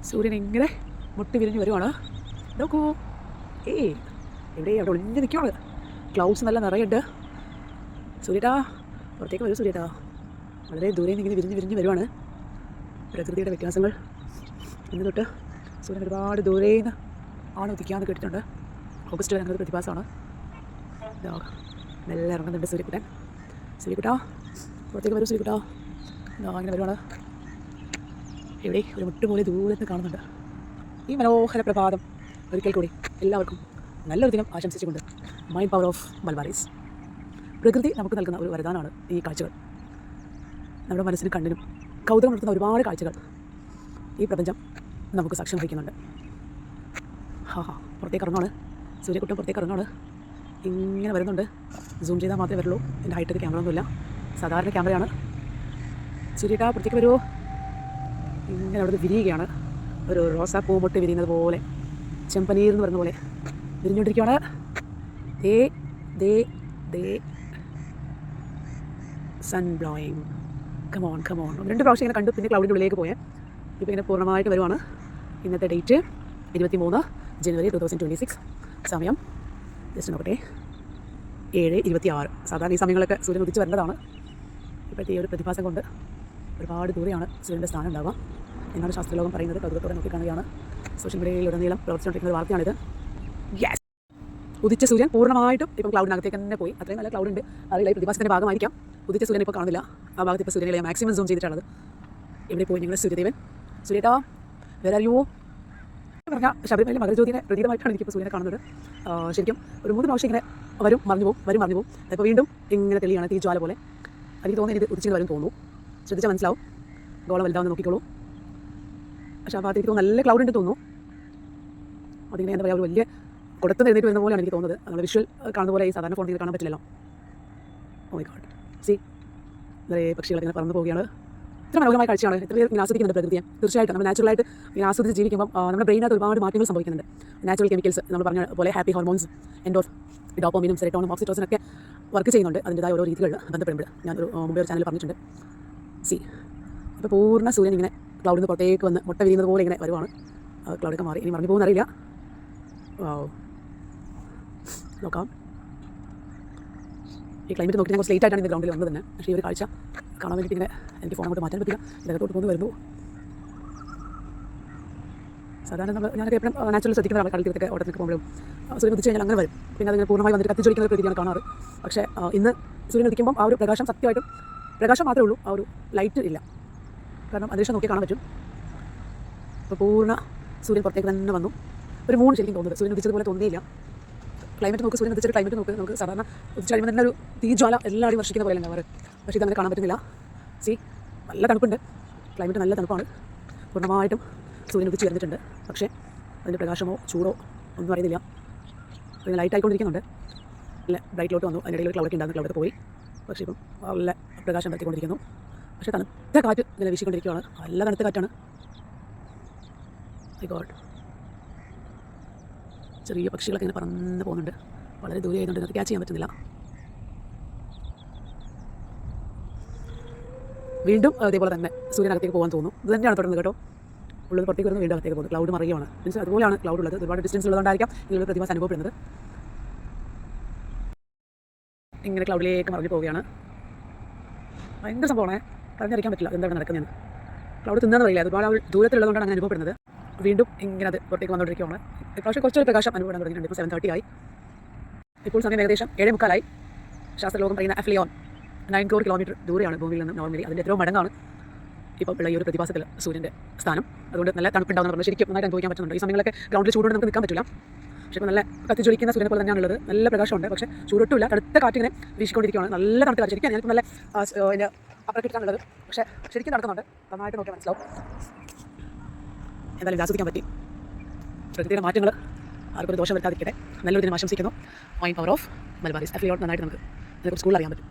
സൂര്യൻ ഇങ്ങനെ മുട്ടി വിരിഞ്ഞ് വരുവാണ്. നോക്കൂ, എവിടെ അവിടെ ഒളിഞ്ഞ് നിൽക്കുവാണ്. ക്ലൗഡ്സ് നല്ല നിറയുണ്ട്. സൂര്യട്ടാ, പുറത്തേക്ക് വരൂ സൂര്യട്ടാ. വളരെ ദൂരെ നിന്ന് ഇങ്ങനെ വിരിഞ്ഞ് വിരിഞ്ഞ് വരുവാണ്. പ്രകൃതിയുടെ വ്യത്യാസങ്ങൾ. ഇന്ന് തൊട്ട് സൂര്യൻ ഒരുപാട് ദൂരെ നിന്ന് ആണ് ഉദിക്കാമെന്ന് കേട്ടിട്ടുണ്ട്. ഓഗസ്റ്റ് വരെ അങ്ങനത്തെ പ്രതിഭാസമാണ്. മെല്ലെ ഇറങ്ങുന്നുണ്ട് സൂര്യക്കുട്ടൻ. സൂര്യക്കുട്ടാ, പുറത്തേക്ക് വരൂ സൂര്യക്കുട്ടാ. ഇങ്ങനെ വരുവാണ്. ഇവിടെ ഒരു മുട്ട് പോലെ ദൂരത്ത് കാണുന്നുണ്ട്. ഈ മനോഹര പ്രഭാതം ഒരിക്കൽ കൂടി എല്ലാവർക്കും നല്ലൊരു ദിനം ആശംസിച്ചുകൊണ്ട് മൈൻഡ് പവർ ഓഫ് മലബാറീസ്. പ്രകൃതി നമുക്ക് നൽകുന്ന ഒരു വരദാനമാണ് ഈ കാഴ്ചകൾ. നമ്മുടെ മനസ്സിനും കണ്ണിനും കൗതുകം നടത്തുന്ന ഒരുപാട് കാഴ്ചകൾ ഈ പ്രപഞ്ചം നമുക്ക് സാക്ഷ്യം വഹിക്കുന്നുണ്ട്. പുറത്തേക്ക് ഇറങ്ങാണ് സൂര്യക്കുട്ടൻ, പുറത്തേക്ക് ഇറങ്ങാണ്. ഇങ്ങനെ വരുന്നുണ്ട്. സൂം ചെയ്താൽ മാത്രമേ വരുള്ളൂ. എൻ്റെ ഹൈറ്റൊക്കെ ക്യാമറ ഒന്നുമില്ല, സാധാരണ ക്യാമറയാണ്. സൂര്യട്ടാ, പുറത്തേക്ക് വരുമോ. ഇങ്ങനെ അവിടെ വിരിയുകയാണ്. ഒരു റോസാപ്പൂ മുട്ട് വിരിയുന്നത് പോലെ, ചെമ്പനീർ എന്ന് പറയുന്ന പോലെ വിരിഞ്ഞുകൊണ്ടിരിക്കുകയാണ്. Sun blowing. കമോൺ 2 പ്രാവശ്യം ഇങ്ങനെ കണ്ടു. പിന്നെ ക്ലൗഡിൻ്റെ ഉള്ളിലേക്ക് പോയാൽ ഇപ്പോൾ ഇങ്ങനെ പൂർണ്ണമായിട്ട് വരുവാണ്. ഇന്നത്തെ ഡേറ്റ് 23 ജനുവരി 2026. സമയം ജസ്റ്റ് നോക്കട്ടെ, 7:26. സാധാരണ ഈ സമയങ്ങളൊക്കെ സൂര്യൻ ഉദിച്ച് വരേണ്ടതാണ്. ഇപ്പോഴത്തെ ഈ ഒരു പ്രതിഭാസം കൊണ്ട് ഒരുപാട് ദൂരെയാണ് സൂര്യൻ്റെ സ്ഥാനം ഉണ്ടാവുക എന്നാണ് ശാസ്ത്രലോകം പറയുന്നത്. കൗതുകത്തോടെ നോക്കിക്കാണുകയാണ്. സോഷ്യൽ മീഡിയയിലുടനീളം പ്രവർത്തിച്ചുകൊണ്ടിരിക്കുന്ന ഒരു വാർത്തയാണിത്. യെസ്, ഉദിച്ച സൂര്യൻ പൂർണ്ണമായിട്ടും ഇപ്പം ക്ലൗഡിനകത്തേക്ക് തന്നെ പോയി. അത്രയും നല്ല ക്ലൗഡ് ഉണ്ട്. അറിയില്ല, ഈ പ്രതിഭാസത്തിൻ്റെ ഭാഗമായിരിക്കാം. ഉദിച്ച സൂര്യൻ ഇപ്പോൾ കാണുന്നില്ല. ആ ഭാഗത്ത് ഇപ്പോൾ സൂര്യനെ മാക്സിമം സൂം ചെയ്തിട്ടുള്ളത്. എവിടെ പോയി ഞങ്ങളുടെ സൂര്യദേവൻ? സൂര്യട്ടാ, വേറെ അറിയുമോ പറഞ്ഞാൽ ശബരിമല മകരജ്യോതിയുടെ പ്രതീകമായിട്ടാണ് എനിക്കിപ്പോൾ സൂര്യനെ കാണുന്നത്. ശരിക്കും ഒരു 3 പ്രാവശ്യം ഇങ്ങനെ വരും മറിഞ്ഞു പോകും. അപ്പോൾ വീണ്ടും ഇങ്ങനെ തെളിയാണ്, തീജ്വാല പോലെ. എനിക്ക് തോന്നുന്നു ഇത് ഉദിച്ചിന് വരും തോന്നുന്നു. ശ്രദ്ധിച്ചാൽ മനസ്സിലാവും. ഗോളം വലുതാവുന്ന നോക്കിക്കോളൂ. പക്ഷേ ആ ഭാഗത്ത് എനിക്ക് തോന്നുന്നു നല്ല ക്ലൗഡ് ഉണ്ട് തോന്നുന്നു. അതിങ്ങനെ എന്താ പറയുക, ഒരു വലിയ കൊടുത്ത് എഴുന്നേറ്റ് വരുന്ന പോലെയാണ് എനിക്ക് തോന്നുന്നത്. നമ്മൾ വിഷ്വൽ കാണുന്ന പോലെ ഈ സാധാരണ ഫോൺ ചെയ്ത് കാണാൻ പറ്റില്ലല്ലോ. ഓ മൈ ഗോഡ്, സി നിറയെ പക്ഷികളൊക്കെ ഇങ്ങനെ പറന്നു പോവുകയാണ്. ഇത്ര മനോഹരമായ കാഴ്ചയാണ്. എത്ര പേർ ഇങ്ങനെ ആസ്വദിക്കുന്നുണ്ട് പ്രകൃതിയെ. തീർച്ചയായിട്ടും നമ്മൾ നാച്ചുറലായിട്ട് ഇങ്ങനെ ആസ്വദിച്ച് ജീവിക്കുമ്പോൾ നമ്മുടെ ബ്രെയിനകത്ത് ഒരുപാട് മാറ്റങ്ങൾ സംഭവിക്കുന്നുണ്ട്. നാച്ചുറൽ കെമിക്കൽസ് നമ്മൾ പറഞ്ഞ പോലെ ഹാപ്പി ഹോർമോൺസ്, ഡോപാമിനും സെറോട്ടോണിനും ഓക്സിറ്റോസിനൊക്കെ വർക്ക് ചെയ്യുന്നുണ്ട്. അതിൻ്റെതായ ഓരോ രീതികൾ ബന്ധപ്പെടുമ്പോൾ ഞാനൊരു മുമ്പേ ഒരു ചാനൽ പറഞ്ഞിട്ടുണ്ട്. ഇപ്പോൾ പൂർണ്ണ സൂര്യൻ ഇങ്ങനെ ക്ലൗഡിൽ നിന്ന് പുറത്തേക്ക് വന്ന് മുട്ട വിരിയുന്നത് പോലെ ഇങ്ങനെ വരുവാണ്. ക്ലൗഡൊക്കെ മാറി, ഇനി മറിഞ്ഞു പോകുന്നറിയില്ല. നോക്കാം. ഈ ക്ലൈമറ്റ് നോക്കി ഞാൻ കുറച്ച് ലേറ്റ് ആയിട്ടാണ് ഇത് ഗ്രൗണ്ടിൽ വന്നത് തന്നെ. പക്ഷേ ഈ ഒരു കാഴ്ച കാണാൻ വേണ്ടിയിട്ട് ഇങ്ങനെ എനിക്ക് ഫോൺ അങ്ങോട്ട് മാറ്റാൻ പറ്റില്ല. ഇതിനകത്തോട്ട് പോകുന്നു വരുന്നു. സാധാരണ ഞാനൊക്കെ എപ്പോഴും നാച്ചുറൽ ശ്രദ്ധിക്കുന്ന കളി തീർത്തൊക്കെ ഓട്ടത്തിനൊക്കെ പോകുമ്പോഴും സൂര്യൻ ഉദിച്ച് കഴിഞ്ഞാൽ അങ്ങനെ വരും. പിന്നെ അതിങ്ങനെ പൂർണ്ണമായി വന്നിട്ട് കത്തിച്ചൊലിക്കുന്ന രീതിയാണ് കാണാറ്. പക്ഷേ ഇന്ന് സൂര്യൻ ഉദിക്കുമ്പം ആ ഒരു പ്രകാശം സത്യമായിട്ടും പ്രകാശം മാത്രമേ ഉള്ളൂ, ആ ഒരു ലൈറ്റ് ഇല്ല. കാരണം അന്തരീക്ഷം നോക്കി കാണാൻ പറ്റും. ഇപ്പോൾ പൂർണ്ണ സൂര്യൻ പുറത്തേക്ക് തന്നെ വന്നു. ഒരു മൂൺ ശരിക്കും തോന്നുന്നത്. സൂര്യൻ ഉദിച്ചതുപോലെ തോന്നിയില്ല. ക്ലൈമറ്റ് നോക്ക്, സൂര്യൻ ഉദിച്ചൊരു ക്ലൈമറ്റ് നോക്ക്. നമുക്ക് സാധാരണ ഉദിച്ച് കഴിയുമ്പോൾ തന്നെ ഒരു തീജ്വാല എല്ലാവരും വർഷിക്കുന്ന പോലെ ഉണ്ടാവാറ്. പക്ഷേ ഇതങ്ങനെ കാണാൻ പറ്റുന്നില്ല. നല്ല തണുപ്പുണ്ട്, ക്ലൈമറ്റ് നല്ല തണുപ്പാണ്. പൂർണ്ണമായിട്ടും സൂര്യൻ ഉദിച്ച് വരുന്നിട്ടുണ്ട്. പക്ഷേ അതിൻ്റെ പ്രകാശമോ ചൂടോ ഒന്നും അറിയുന്നില്ല. പിന്നെ ലൈറ്റ് ആയിക്കൊണ്ടിരിക്കുന്നുണ്ട്. നല്ല ബ്രൈറ്റിലോട്ട് വന്നു. അതിനിടയിൽ ഒരു ക്ലൗഡൊക്കെ ഉണ്ടാകുന്ന ക്ലൗഡൊക്കെ പോയി. പക്ഷേ ഇപ്പം നല്ല പ്രകാശം എത്തിക്കൊണ്ടിരിക്കുന്നു. പക്ഷേ തണുത്ത കാറ്റ് ഇങ്ങനെ വീശിക്കൊണ്ടിരിക്കുകയാണ്. നല്ല തണുത്ത കാറ്റാണ്. മൈ ഗോഡ്, ചെറിയ പക്ഷികളൊക്കെ ഇങ്ങനെ പറന്ന് പോകുന്നുണ്ട്. വളരെ ദൂരെ ആയതുകൊണ്ട് അത് ക്യാച്ച് ചെയ്യാൻ പറ്റുന്നില്ല. വീണ്ടും അതേപോലെ തന്നെ സൂര്യനകത്തേക്ക് പോകാൻ തോന്നുന്നു. ഇത് തന്നെയാണ് തുടർന്ന് കേട്ടോ. ഉള്ളത് പുറത്തേക്ക് വരുന്നത് വീണ്ടും അകത്തേക്ക് പോകുന്നത്. ക്ലൗഡ് മറിയുകയാണ്. മീൻസ് അതുപോലെയാണ് ക്ലൗഡ് ഉള്ളത്. ഒരുപാട് ഡിസ്റ്റൻസ് ഉള്ളതുകൊണ്ടായിരിക്കാം ഇങ്ങനൊരു പ്രതിഭാസം അനുഭവപ്പെടുന്നത്. ഇങ്ങനെ ക്ലൗഡിലേക്ക് മറിഞ്ഞു പോവുകയാണ്. ഭയങ്കര സംഭവമാണ്. പറഞ്ഞറിയിക്കാൻ പറ്റില്ല എന്താണ് നടക്കുന്നതെന്ന്. ക്ലൗഡ് തിന്നാന്ന് പറയില്ല, ഒരുപാട് ദൂരത്തിലുള്ളതുകൊണ്ടാണ് അങ്ങനെ അനുഭവപ്പെടുന്നത്. വീണ്ടും ഇങ്ങനെ അത് പുറത്തേക്ക് വന്നുകൊണ്ടിരിക്കുകയാണ്. ഇപ്രാവശ്യം കുറച്ചൊരു പ്രകാശം അനുഭവപ്പെടാൻ തുടങ്ങിയിട്ടുണ്ട്. ഇപ്പോൾ 7:30 ആയി. ഇപ്പോൾ സമയം ഏകദേശം 7:45. ശാസ്ത്രലോകം പറയുന്ന അഫ്ലിയോൺ 9 crore കിലോമീറ്റർ ദൂരെയാണ് ഭൂമിയിൽ നിന്ന് നോർമലി. അതിൻ്റെ എത്രയോ മടങ്ങാണ് ഇപ്പോൾ ഉള്ള ഈ ഒരു പ്രതിഭാസത്തിൽ സൂര്യൻ്റെ സ്ഥാനം. അതുകൊണ്ട് നല്ല തണുപ്പുണ്ടാവുന്ന പറഞ്ഞാൽ ശരിക്കും നന്നായിട്ട് അനുഭവിക്കാൻ പറ്റുന്നുണ്ട്. ഈ സമയങ്ങളൊക്കെ ഗ്രൗണ്ടിൽ ചൂടുകൊണ്ട് നമുക്ക് നിൽക്കാൻ പറ്റില്ല. പക്ഷേ ഇപ്പോൾ നല്ല കത്തിജ്വലിക്കുന്ന സൂര്യനെ പോലെ തന്നെയാണുള്ളത്. നല്ല പ്രകാശമുണ്ട്. പക്ഷേ ചൂടൊട്ടുമില്ല. തണുത്ത കാറ്റിങ്ങനെ വീശിക്കൊണ്ടിരിക്കുകയാണ്. നല്ല തണുത്ത കാറ്റ്. ശരിക്കും ഞാനിപ്പോൾ നല്ല അതിൻ്റെ അപ്പുറം കിട്ടാനുള്ളത്. പക്ഷേ ശരിക്കും നടക്കുന്നുണ്ട്. നന്നായിട്ട് നോക്കിയാൽ മനസ്സിലാവും. എന്തായാലും ആസ്വദിക്കാൻ പറ്റി. പ്രകൃതിയുടെ മാറ്റങ്ങൾ ആർക്കൊരു ദോഷം വരുത്താതിരിക്കട്ടെ. നല്ലൊരു ദിനം ആശംസിക്കുന്നു. Mind power of Malabaris. അഫ്ലിയോട്ട് നന്നായിട്ട് നമുക്ക് അതിനെക്കുറിച്ച് സ്കൂളിൽ അറിയാൻ പറ്റും.